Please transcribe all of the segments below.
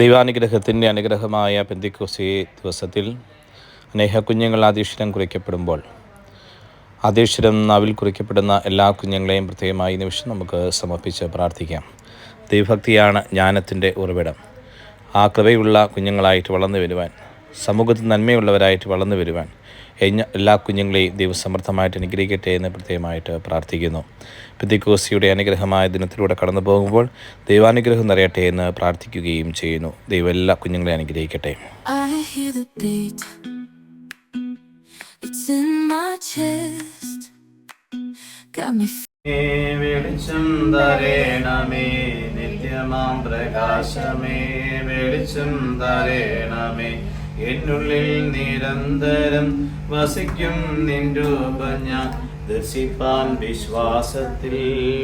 ദൈവാനുഗ്രഹത്തിൻ്റെ അനുഗ്രഹമായ പെന്തിക്കോസ്തി ദിവസത്തിൽ അനേക കുഞ്ഞുങ്ങൾ ആദ്യക്ഷരം കുറിക്കപ്പെടുമ്പോൾ ആദ്യക്ഷരം നാവിൽ കുറിക്കപ്പെടുന്ന എല്ലാ കുഞ്ഞുങ്ങളെയും പ്രത്യേകമായി നിമിഷം നമുക്ക് സമർപ്പിച്ച് പ്രാർത്ഥിക്കാം. ദൈവഭക്തിയാണ് ജ്ഞാനത്തിൻ്റെ ഉറവിടം. ആ കൃപയുള്ള കുഞ്ഞുങ്ങളായിട്ട് വളർന്നു വരുവാൻ, സമൂഹത്തിൽ നന്മയുള്ളവരായിട്ട് വളർന്നു വരുവാൻ എല്ലാ കുഞ്ഞുങ്ങളെയും ദൈവം സമർത്ഥമായിട്ട് അനുഗ്രഹിക്കട്ടെ എന്ന് പ്രത്യേകമായിട്ട് പ്രാർത്ഥിക്കുന്നു. പെന്തിക്കോസ്തിയുടെ അനുഗ്രഹമായ ദിനത്തിലൂടെ കടന്നു പോകുമ്പോൾ ദൈവാനുഗ്രഹം നിറയട്ടെ എന്ന് പ്രാർത്ഥിക്കുകയും ചെയ്യുന്നു. ദൈവം എല്ലാ കുഞ്ഞുങ്ങളെ അനുഗ്രഹിക്കട്ടെ. വെളിച്ചം തരേണമേ, നിത്യമാം പ്രകാശമേ, വെളിച്ചം തരേണമേ, എന്നുള്ളിൽ നിരന്തരം വസിക്കും നിൻ രൂപം ഞാൻ ദർശിപ്പാൻ വിശ്വാസത്തിൽ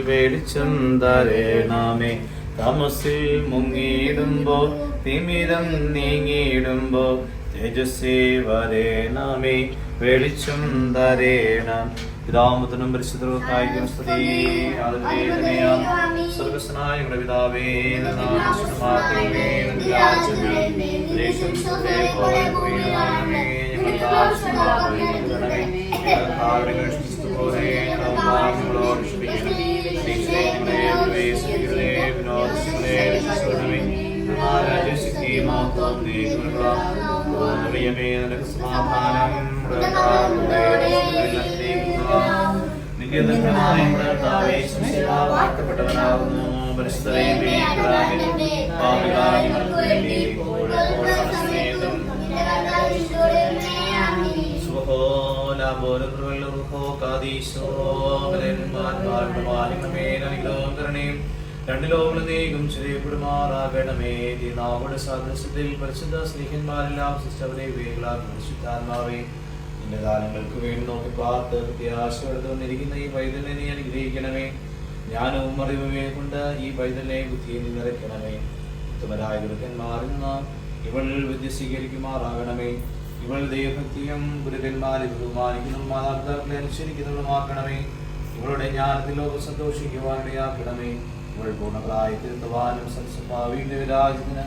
വെളിച്ചം തരേണമേ. തമസിൽ മുങ്ങിയിടുമ്പോ തിമിരം നീങ്ങിയിടുമ്പോ തേജസ്സേ വരേണമേ, വെളിച്ചം തരേണം. പിതാമത്തിനും പരിശുദ്ധർക്കായിരിക്കും സ്തുതി. സ്വർഗസ്നായ ഞങ്ങളുടെ പിതാവേ, വാഴ്ത്തപ്പെട്ടവനാകുന്നു. രണ്ട് ലോകങ്ങളേക്കും ചെറിയപ്പെടുമാറാകണമേ. നാവുടെ സാദൃശ്യത്തിൽ പരിശുദ്ധ സ്നേഹന്മാരെല്ലാം സിസ്റ്റവരെ പരിശുദ്ധാത്മാവേ, നിന്റെ ദാനങ്ങൾക്ക് വേണ്ടി നോക്കി പാർത്ത് പ്രത്യാശയോടെ വന്നിരിക്കുന്ന ഈ പൈതലിനെ നീ അനുഗ്രഹിക്കണമേ. ജ്ഞാനവും അറിവുമേ കൊണ്ട് ഈ പൈതലിനെ ബുദ്ധിയെ നീ നിറയ്ക്കണമേ. ഉത്തമരായ ഗുരുക്കന്മാരിൽ നിന്ന് ഇവൾ വിദ്യ സ്വീകരിക്കുമാറാകണമേ. ഇവൾ ദൈവഭക്തിയും ഗുരുക്കന്മാരെ ബഹുമാനിക്കുന്നതും മാതാപിതാക്കളെ അനുസരിക്കുന്നതുമാക്കണമേ. ഇവളുടെ ജ്ഞാനത്തിൽ ലോകം സന്തോഷിക്കുവാനിടയാക്കണമേ. ഇവൾ പൂർണ്ണപ്രായത്തിലെത്തുവാനും സൽസ്വഭാവിയുടെ വിരാജത്തിന്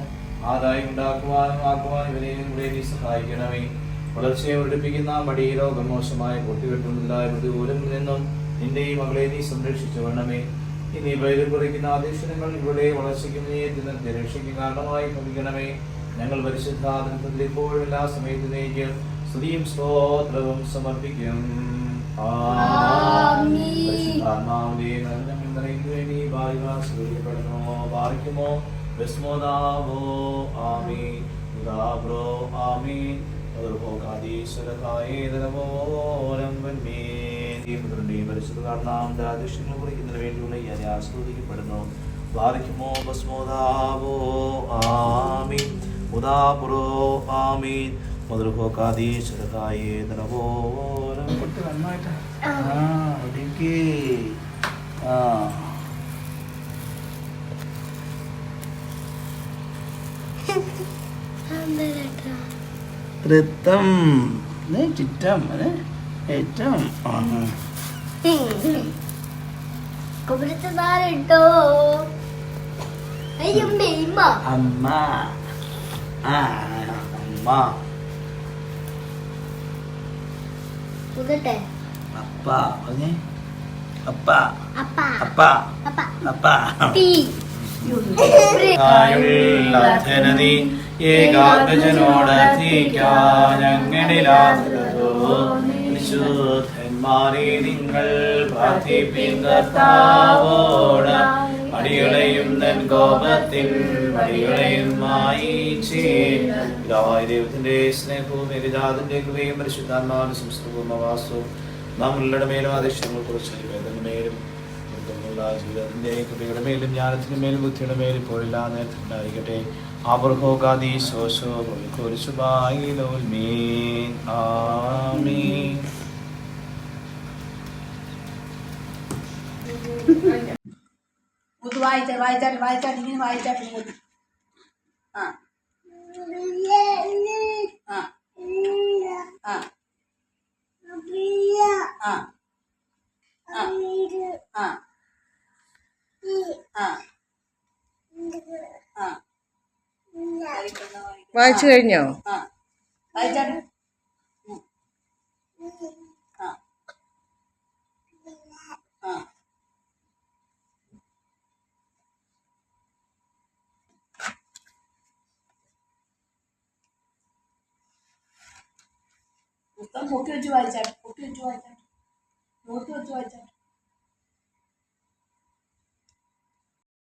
ആദായം ഉണ്ടാക്കുവാനും ആക്കുവാനും ഇവരെ നീ സഹായിക്കണമേ. വളർച്ചയെ വർദ്ധിപ്പിക്കുന്ന മടി, രോഗം, മോശമായ പൊട്ടിവെട്ട് മുതലായ പ്രതികൂലങ്ങളിൽ നിന്നും നിന്റെ ഈ മകളെ നീ സംരക്ഷിച്ചു വേണമേ. ഇനി വൈദ്യം കുറിക്കുന്ന ആദേശങ്ങൾ ഇവിടെ വളർച്ചയ്ക്കും നീയത്തിനെ രക്ഷയ്ക്ക് കാരണമായി ഭവിക്കണമേ. ഞങ്ങൾ പരിശുദ്ധാത്മത്തിൽ ഇപ്പോഴും എല്ലാ സമയത്തിലേക്ക് സ്തുതിയും സ്തോത്രവും സമർപ്പിക്കും. ഭാരിക്കുമോ വിസ്മോദാവോ ആമീ ഉദാബ്രോ ആമീ പരിശുദ്ധ കുറിക്കുന്നതിന് വേണ്ടിയുള്ള ഈ ആസ്വദിക്കപ്പെടുന്നു. ബാരിക്കുമോ ഭസ്മോദാവോ ആമീൻ ഉദാബ്രോ ആമീൻ മധുരഭോകാദീശ്വരകായേതനവോരം കൊട്ട് നന്നായിട്ട് ൃത്തം ചുറ്റം ഏറ്റവും അമ്മ അമ്മ അപ്പ അപ്പ അപ്പ അപ്പ ജനനി ഏകാഗ്രജനോടധികാരങ്ങളിലാശുദ്ധന്മാരെ നിങ്ങൾ പ്രാർത്ഥിപ്പിക്കോട് അടികളെയും തൻ കോപത്തിൻ അടികളെയുമായി പിതാവായ ദൈവത്തിന്റെ സ്നേഹവും ഏകജാതന്റെ കൃപയും പരിശുദ്ധാത്മാവിന്റെ സംസ്കൃതവും നാം ഉള്ളയുടെ മേലും ആദേശങ്ങൾ കുറിച്ച് വേദന മേലും ജീവിതത്തിന്റെ കൃപയുടെ മേലും ജ്ഞാനത്തിന്റെ മേലും ബുദ്ധിയുടെ മേലും ഇപ്പോഴെല്ലാ നേരത്തിൽ ഉണ്ടായിരിക്കട്ടെ. വായിച്ചു കഴിഞ്ഞോ? വായിച്ചാട്ടെ. പുസ്തകം പൊക്കി വെച്ച് വായിച്ചാട്ടെ. നോട്ട് വെച്ച് വായിച്ചാട്ടെ.